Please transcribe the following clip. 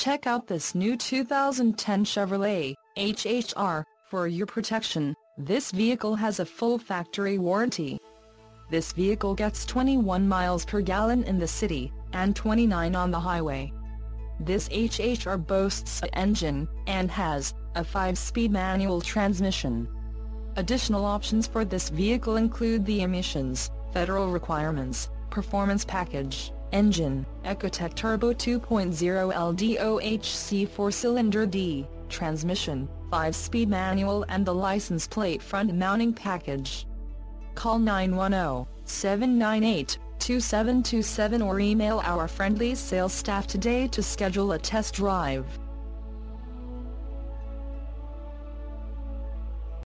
Check out this new 2010 Chevrolet HHR. For your protection, this vehicle has a full factory warranty. This vehicle gets 21 miles per gallon in the city, and 29 on the highway. This HHR boasts an engine, and has a 5-speed manual transmission. Additional options for this vehicle include the emissions, federal requirements, performance package, engine, Ecotec Turbo 2.0 LDOHC 4-cylinder D, transmission, 5-speed manual and the license plate front mounting package. Call 910-798-2727 or email our friendly sales staff today to schedule a test drive.